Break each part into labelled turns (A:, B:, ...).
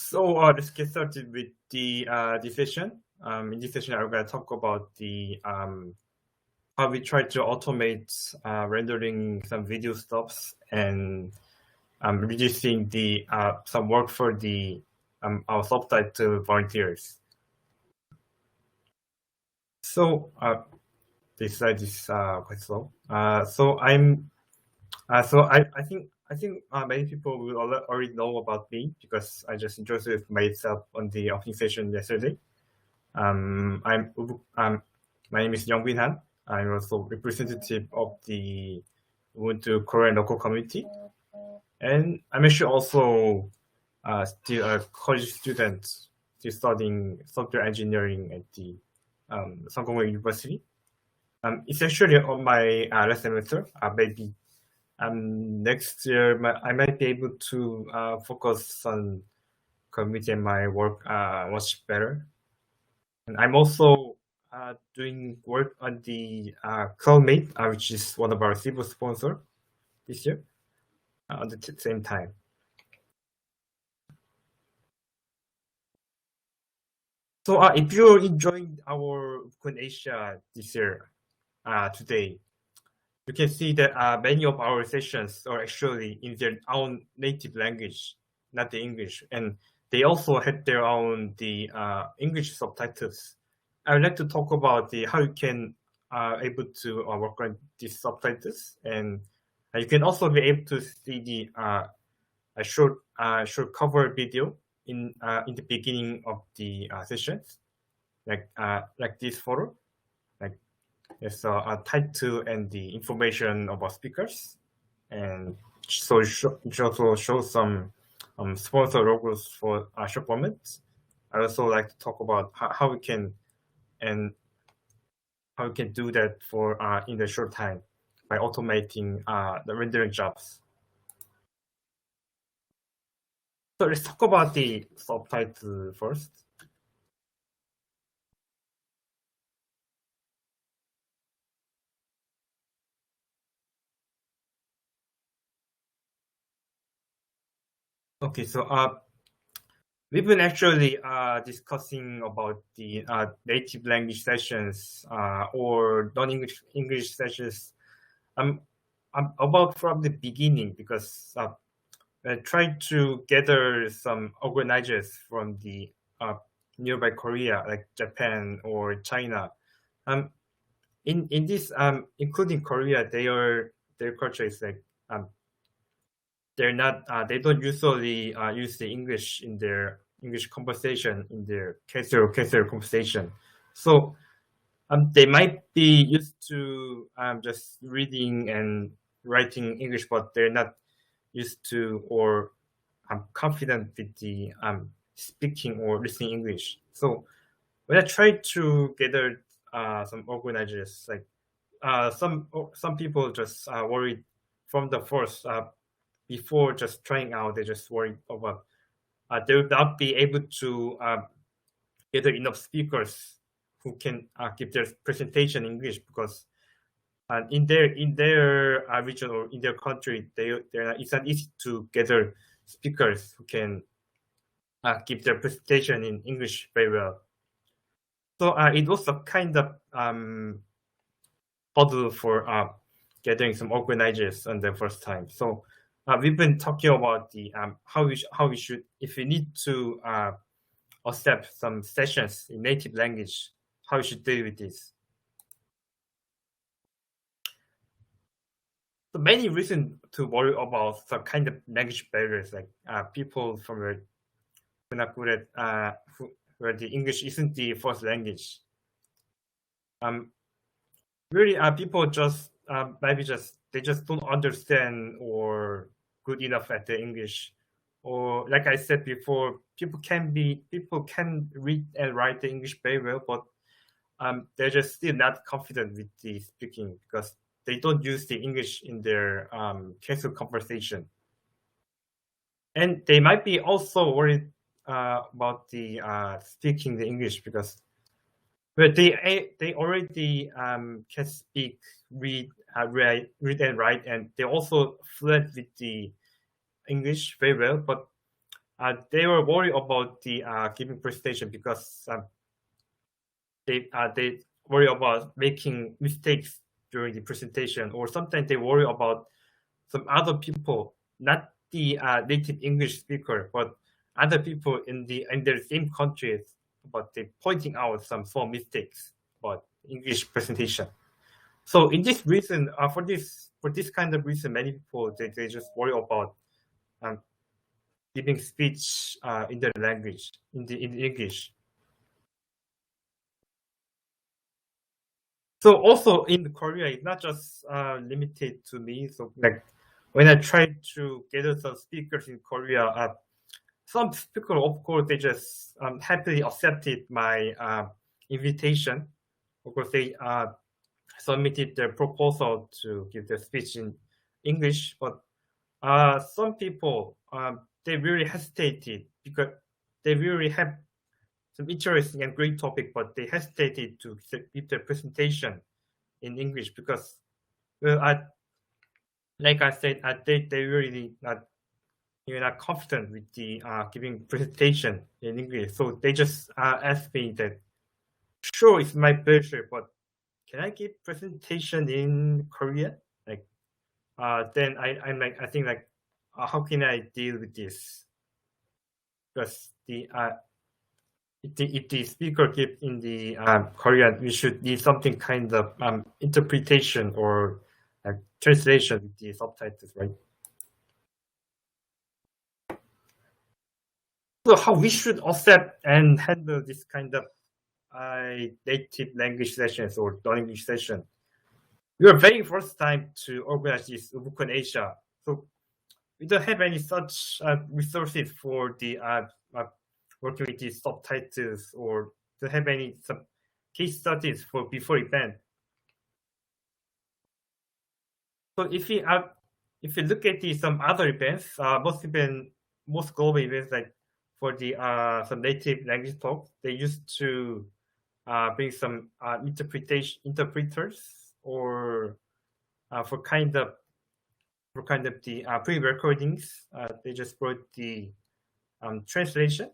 A: So let's get started with the this session. In this session, I'm going to talk about the how we try to automate rendering some video stuffs and reducing the some work for the our subtitle volunteers. So this slide is quite slow. So I think many people will already know about me because I just introduced myself on the opening session yesterday. My name is Youngbin Han. I'm also representative of the Ubuntu Korean local community, and I'm actually also still a college student, still studying software engineering at the Sangkong University. It's actually on my last semester. Maybe next year I might be able to focus on community and my work much better. And I'm also doing work on the CloudMate, which is one of our civil sponsors this year at the same time. So if you're enjoying our UbuCon Asia this year, today, you can see that many of our sessions are actually in their own native language, not the English, and they also had their own the English subtitles. I would like to talk about the how you can able to work on these subtitles, and you can also be able to see the a short cover video in the beginning of the sessions, like this photo. There's a title and the information about speakers, and so it also shows some sponsor logos for short formats. I also like to talk about how we can do that for in the short time by automating the rendering jobs. So let's talk about the subtitle first. Okay, so we've been actually discussing about the native language sessions or non-English sessions about from the beginning, because I tried to gather some organizers from the nearby Korea, like Japan or China. In this, including Korea, their culture is like they're not they don't usually use the English in their English conversation, in their casual conversation. So they might be used to just reading and writing English, but they're not used to or confident with the speaking or listening English. So when I tried to gather some organizers, like some people just worried from the first before just trying out, they just worried about they would not be able to gather enough speakers who can give their presentation in English, because in their region or in their country, it's not easy to gather speakers who can give their presentation in English very well. So it was a kind of puzzle for gathering some organizers on the first time. So we've been talking about the how we should, if we need to accept some sessions in native language, how we should deal with this. So many reasons to worry about some kind of language barriers, like people from who are not good at where the English isn't the first language. Really, people just maybe they just don't understand or good enough at the English, or like I said before, people can read and write the English very well, but they're just still not confident with the speaking because they don't use the English in their casual conversation, and they might be also worried about the speaking the English because they already can speak, read and write, and they're also fluent with the English very well. But they were worried about the giving presentation because they worry about making mistakes during the presentation, or sometimes they worry about some other people, not the native English speaker, but other people in their same countries, but they pointing out some small mistakes about English presentation. So in this reason, for this kind of reason, many people they just worry about um, giving speech in their language, in English. So also in Korea, it's not just limited to me. So like when I tried to gather some speakers in Korea, some speakers, of course, they just happily accepted my invitation. Of course, they submitted their proposal to give their speech in English, but some people they really hesitated because they really have some interesting and great topic, but they hesitated to give their presentation in English because, well, like I said, they really not you're not confident with the giving presentation in English, so they just asked me that, sure, it's my pleasure, but can I give presentation in Korea? Like, then I'm like, I think like, how can I deal with this? Because if the speaker gives in the Korean, we should need something kind of interpretation or translation with the subtitles, right? So how we should accept and handle this kind of native language sessions or non-English session. We are very first time to organize this UbuCon Asia, so we don't have any such resources for the working with these subtitles, or don't have any case studies for before event. So if you look at some other events, most global events, like for the some native language talk, they used to bring some interpreters, or for kind of the pre-recordings, they just brought the translation.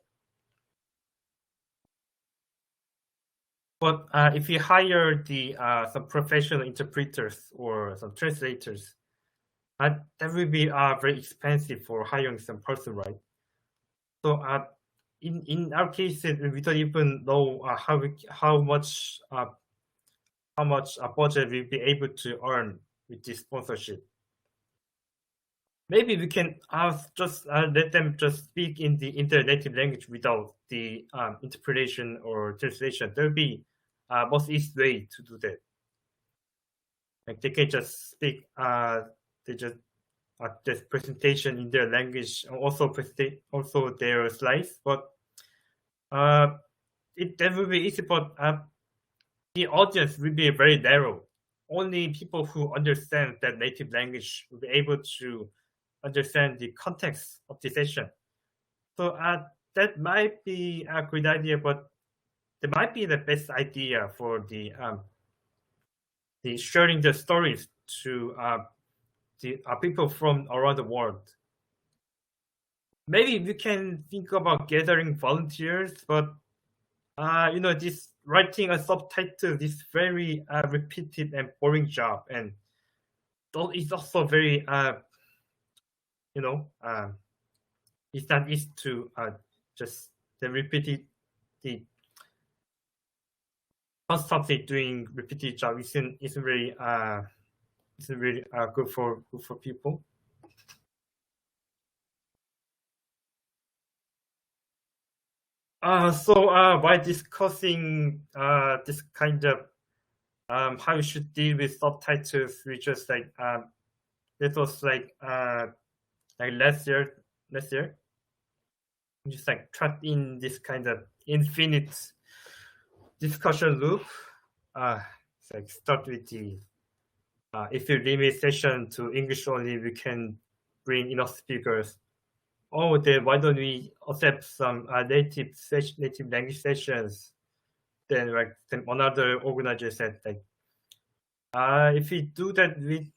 A: But if you hire the some professional interpreters or some translators, that will be very expensive for hiring some person, right? So in our case, we don't even know how much budget we'll be able to earn with this sponsorship. Maybe we can just let them just speak in their native language without the interpretation or translation. There will be most easy way to do that. Like they can just speak they just this presentation in their language, also their slides, but that will be easy, but the audience will be very narrow. Only people who understand that native language will be able to understand the context of the session. So that might be a good idea, but it might be the best idea for the sharing the stories to the people from around the world. Maybe we can think about gathering volunteers, but this writing a subtitle is very repetitive and boring job, and it's also very it's not easy to just repeat the constantly doing repetitive job isn't very good for people. So by discussing this kind of how you should deal with subtitles, we just like this was like last year, just like trapped in this kind of infinite discussion loop. It's like start with the if you limit session to English only, we can bring enough speakers. Oh, then why don't we accept some native language sessions? Then another organizer said like, if we do that with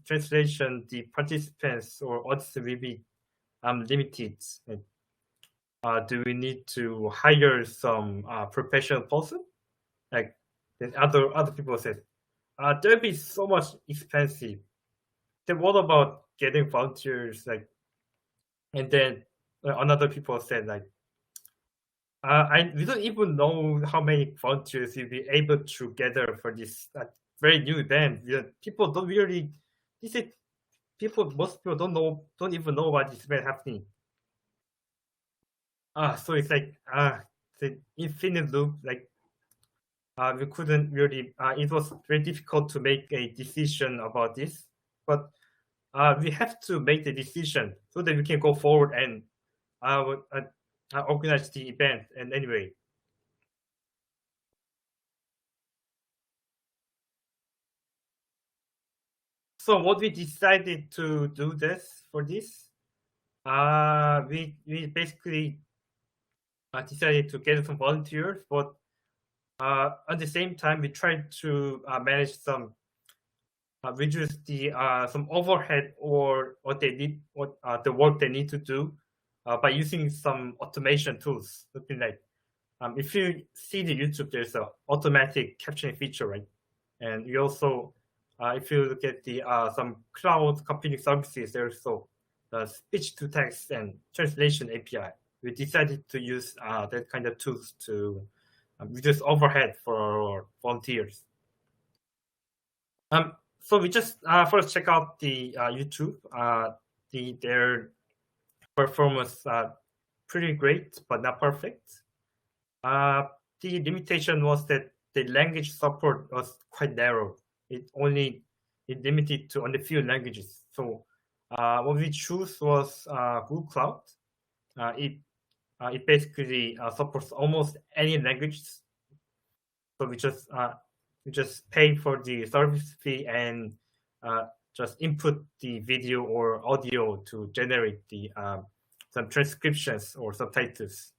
A: translation, the participants or audience will be limited. Like, do we need to hire some professional person? Like then other people said, that'd be so much expensive. Then what about getting volunteers? Like, and then another people said like, we don't even know how many volunteers we'll be able to gather for this very new event. People don't really. This is people. Most people don't even know what this event happening. So it's like the infinite loop. Like we couldn't really. It was very difficult to make a decision about this, but we have to make the decision so that we can go forward and organize the event. And anyway, so what we decided to do this for this, we basically decided to get some volunteers, but at the same time we tried to manage some reduce the some overhead or what they need, what the work they need to do by using some automation tools. Something like if you see the YouTube, there's a automatic captioning feature, right? And we also, if you look at the some cloud computing services, there's also the speech to text and translation API. We decided to use that kind of tools to reduce overhead for our volunteers. So we just first check out the YouTube. Their performance pretty great, but not perfect. The limitation was that the language support was quite narrow. It limited to only few languages. So what we choose was Google Cloud. It basically supports almost any languages. So we just pay for the service fee and just input the video or audio to generate the some transcriptions or subtitles.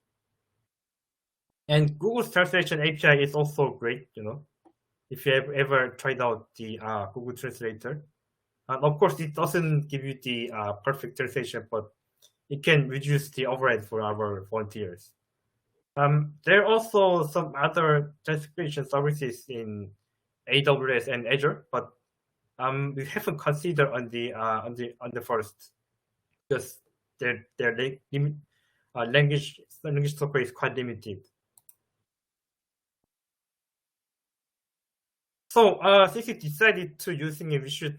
A: And Google's translation API is also great, if you have ever tried out the Google Translator. And of course, it doesn't give you the perfect translation, but it can reduce the overhead for our volunteers. There are also some other transcription services in AWS and Azure, but we haven't considered on the first, because their language support is quite limited. So since you decided to using it, we should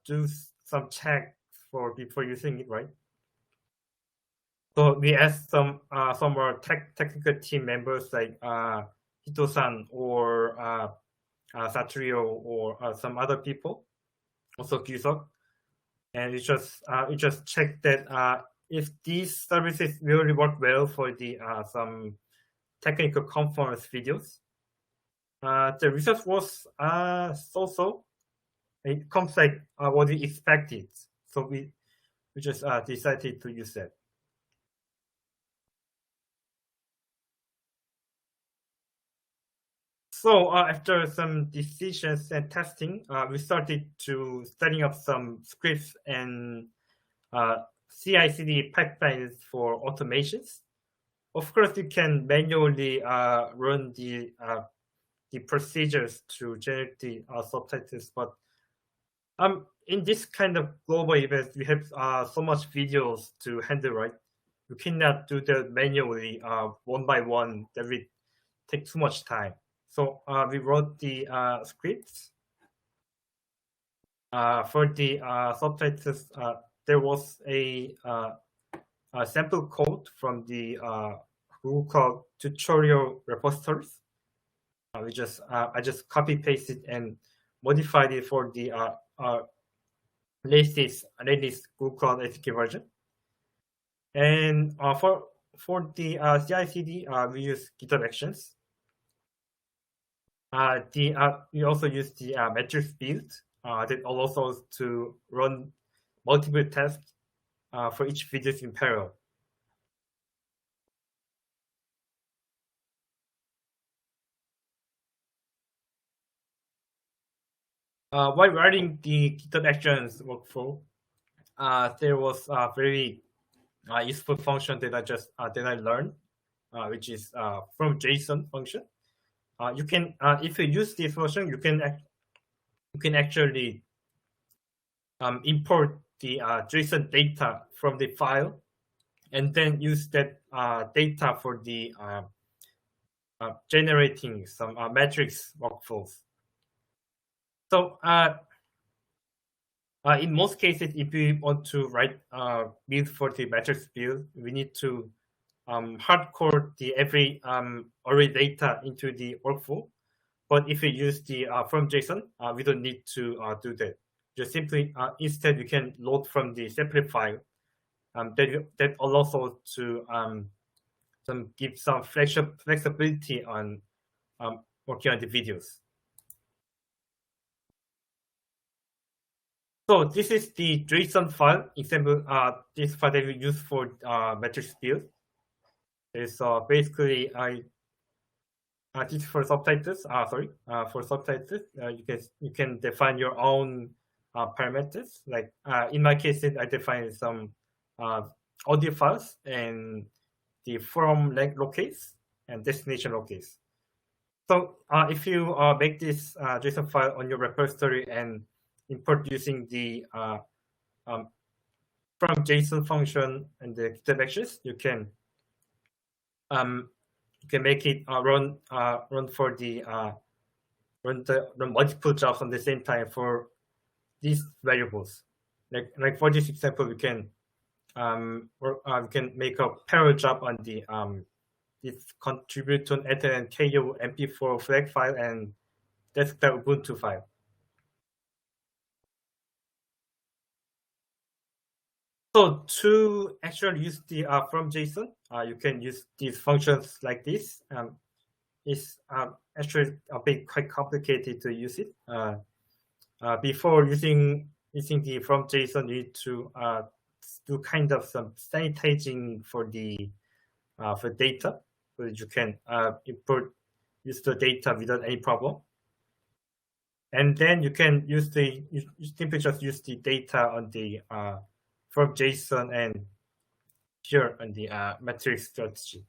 A: do some check before using it, right? So we asked some of our technical team members like Hito-san or Satrio or some other people, also Gyusok, and we just checked that if these services really work well for the some technical conference videos. The result was so-so. It comes like what we expected. So we just decided to use that. So after some decisions and testing, we started to setting up some scripts and CI/CD pipelines for automations. Of course, you can manually run the procedures to generate the subtitles, but in this kind of global event, we have so much videos to handle, right? You cannot do that manually one by one. That will take too much time. So we wrote the scripts for the subtitles. There was a sample code from the Google Cloud tutorial repositories. I just copy pasted and modified it for the latest Google Cloud SDK version. And for the CI/CD, we use GitHub Actions. We also use the metrics build that allows us to run multiple tests for each video in parallel. While writing the GitHub Actions workflow, there was very useful function that I learned, which is from JSON function. You can if you use this function, you can actually import the JSON data from the file, and then use that data for the generating some metrics workflows. So in most cases, if we want to write build for the metrics build, we need to hardcode the every array data into the workflow. But if we use the from JSON, we don't need to do that. Just simply instead we can load from the separate file. That allows us to give some flexibility on working on the videos. So this is the JSON file example. This file that we use for metrics build. It's basically this for subtitles. For subtitles, you can define your own parameters. Like in my case, I define some audio files and the from locales and destination locales. So if you make this JSON file on your repository and import using the from JSON function and the GitHub actions, you can make it run for the run multiple jobs on the same time for these variables. Like for this example, we can make a parallel job on the this contributor and KO MP4 flag file and desktop Ubuntu file. So to actually use the from JSON, you can use these functions like this. It's actually a bit quite complicated to use it. Before using the from JSON, you need to do kind of some sanitizing for the for data, so that you can use the data without any problem. And then you can you simply just use the data on the from JSON and here on the metrics strategy.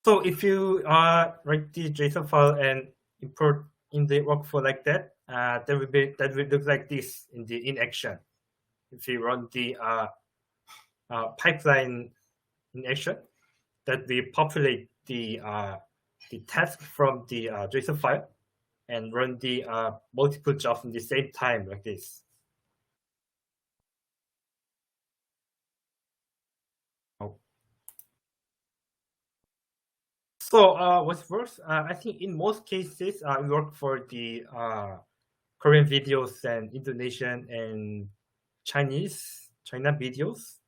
A: So if you write the JSON file and import in the workflow like that, that will look like this in action. If you run the pipeline in action, that will populate the task from the JSON file and run the multiple jobs at the same time like this. So what works? I think in most cases, we work for the Korean videos and Indonesian and China videos.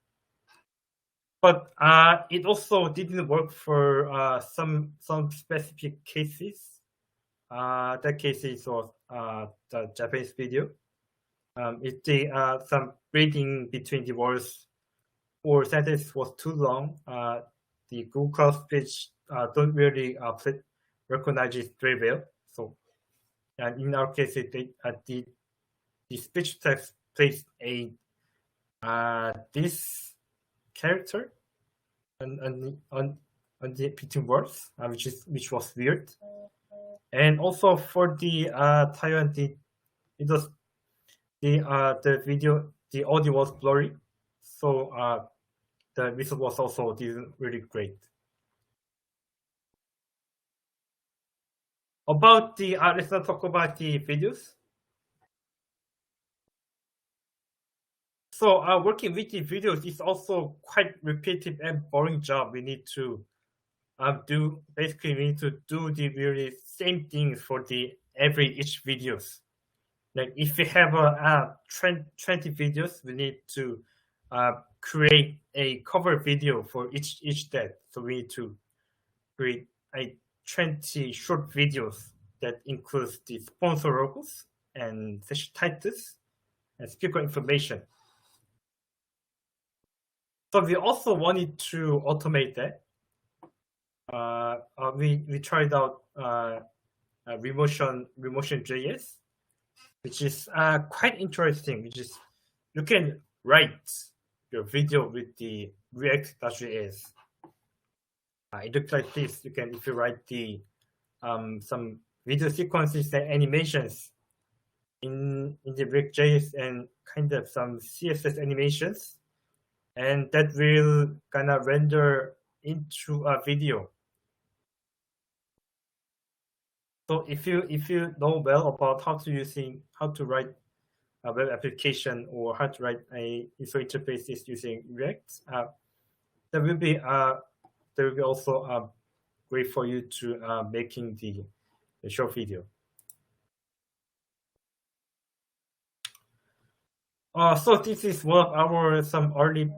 A: But it also didn't work for some specific cases. That case was the Japanese video. If the some reading between the words or sentence was too long, the Google Cloud Speech don't really recognize it very well. So, and in our case, the speech text plays a this character on the between words, which was weird. And also for the Taiwan, it was the video, the audio was blurry, so the result was also didn't really great. About the let's not talk about the videos. So working with the videos is also quite repetitive and boring job. We need to do basically we need to do the really same things for the each videos. Like if we have a 20 videos, we need to create a cover video for each that. So we need to create a 20 short videos that includes the sponsor logos and session titles and speaker information. So we also wanted to automate that. We tried out Remotion.js, which is quite interesting. Which is you can write your video with the React.js. It looks like this. You can, if you write the some video sequences and animations in the React.js and kind of some CSS animations, and that will kind of render into a video. So if you know well about how to write a web application or how to write a user interfaces using React, that will be also great for you to making the short video. So this is one of our some early.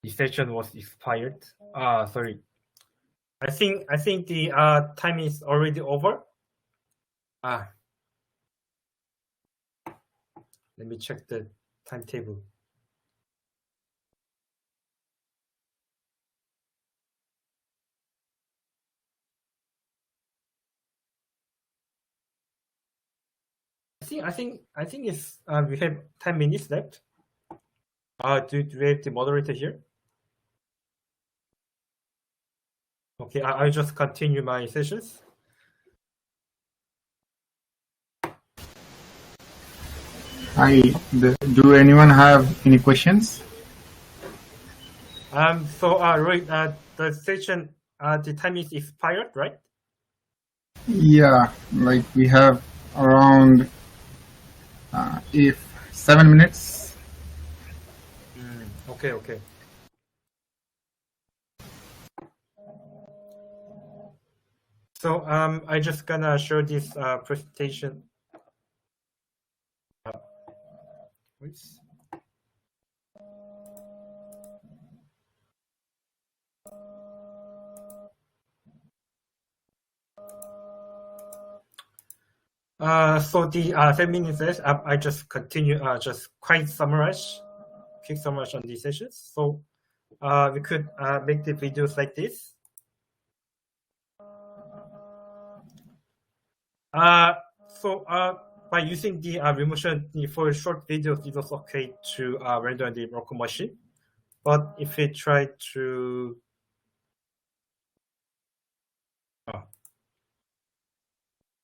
A: The session was expired. Sorry. I think the time is already over. Let me check the timetable. I think it's we have 10 minutes left. Do we have the moderator here? Okay, I'll just continue my sessions.
B: Hi, do anyone have any questions?
A: So Roy, the session, the time is expired, right?
B: Yeah, like we have around 7 minutes.
A: Okay. So I just gonna show this presentation. Oops. So the 7 minutes left, I just continue, just quick summarize on these sessions. So we could make the videos like this. So by using the remotion for short videos, it was okay to render on the local machine. But if we try to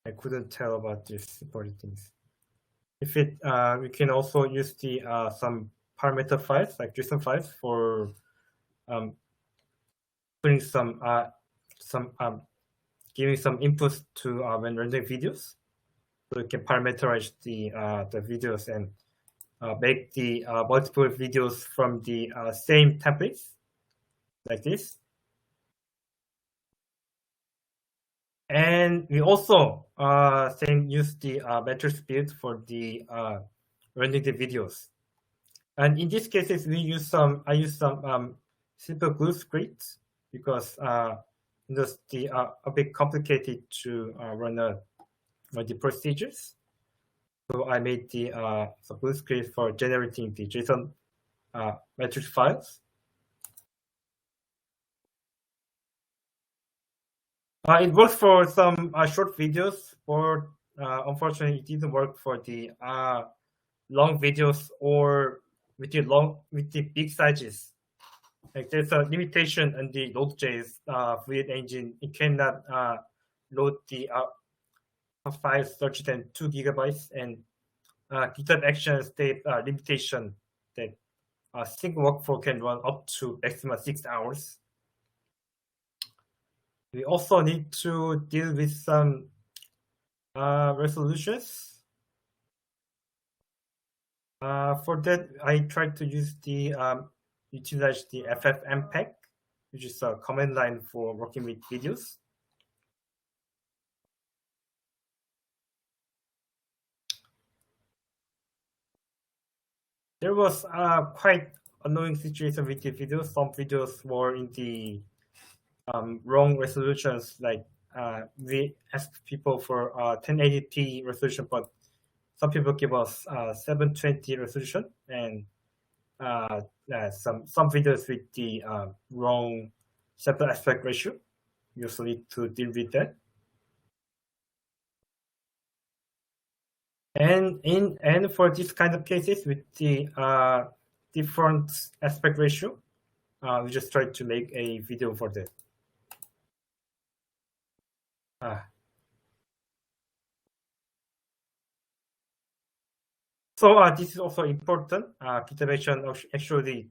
A: I couldn't tell about these important things. If it, we can also use the some parameter files like JSON files for putting some giving some inputs to when rendering videos. So you can parameterize the videos and make the multiple videos from the same templates like this. And we also use the metrics build for the rendering the videos. And in these cases, I use some simple glue scripts because it's a bit complicated to run the procedures. So I made the glue script for generating the JSON metrics files. It works for some short videos, but unfortunately, it didn't work for the long videos or with the big sizes. Like there's a limitation on the Node.js Fluid engine. It cannot load the files larger than 2 gigabytes, and GitHub Actions state limitation that a single workflow can run up to maximum 6 hours. We also need to deal with some resolutions. For that, I tried to use the utilize the FFmpeg, which is a command line for working with videos. There was quite annoying situation with the videos. Some videos were in the wrong resolutions. Like we asked people for 1080p resolution, but some people give us 720 resolution, and some videos with the wrong sample aspect ratio. You also need to deal with that. And for this kind of cases with the different aspect ratio, we just try to make a video for that. So this is also important. Consideration of actually,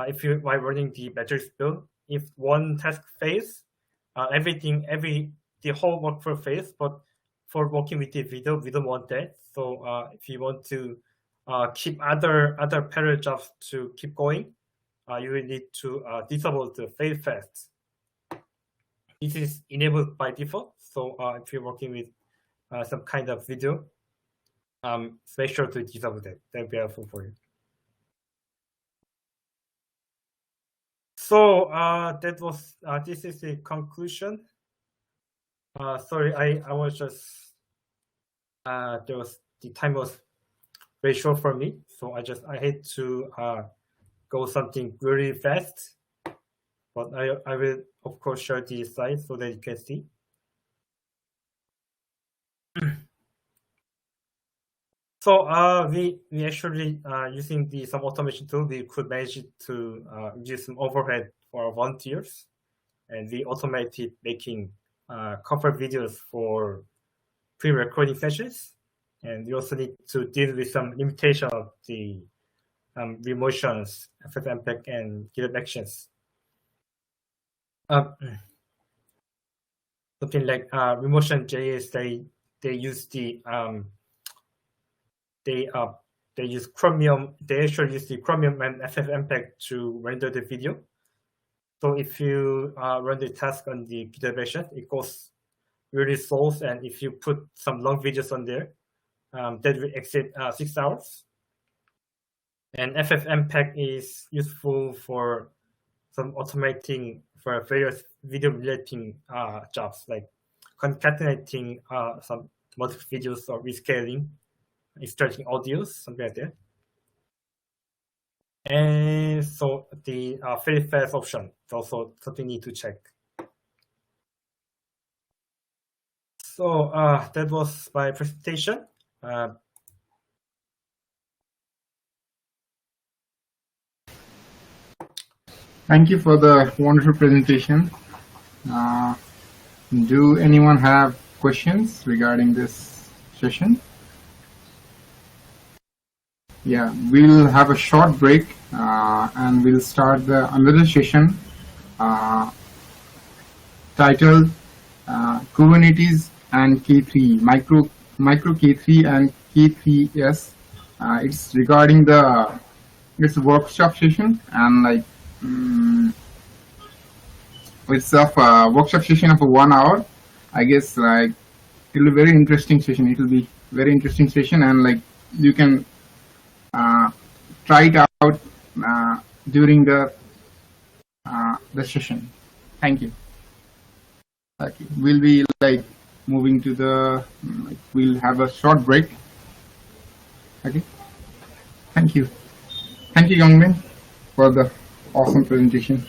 A: if you while running the matrix build, if one task fails, the whole workflow fails. But for working with the video, we don't want that. So if you want to keep other parallel jobs to keep going, you will need to disable the fail fast. This is enabled by default. So if you're working with some kind of video, make sure to disable that. That'll be helpful for you. So that was this is the conclusion. Sorry, I was just the time was very short for me, so I had to go something really fast. But I will of course share the slides so that you can see. So we actually using some automation tool, we could manage to reduce some overhead for our volunteers, and we automated making cover videos for pre-recording sessions, and we also need to deal with some limitation of the remotions, FFmpeg, and GitHub Actions. Something like remotion.js, they use the they use Chromium. They actually use the Chromium and FFmpeg to render the video. So if you run the task on the GitHub Actions, it goes really slow, and if you put some long videos on there, that will exceed 6 hours. And FFmpeg is useful for some automating for various video relating jobs, like concatenating some multiple videos or rescaling, extracting audios, something like that. And so the very fast option is also something you need to check. So that was my presentation.
B: Thank you for the wonderful presentation. Do anyone have questions regarding this session? Yeah, we'll have a short break and we'll start another session titled Kubernetes and K3, micro K3 and K3s. It's regarding it's a workshop session, and like it's a workshop session of 1 hour. I guess like it'll be very interesting session. It'll be very interesting session, and like you can try it out during the session. Thank you. Okay. We'll be like moving to we'll have a short break. Okay. Thank you. Thank you, Youngbin, for the awesome presentation.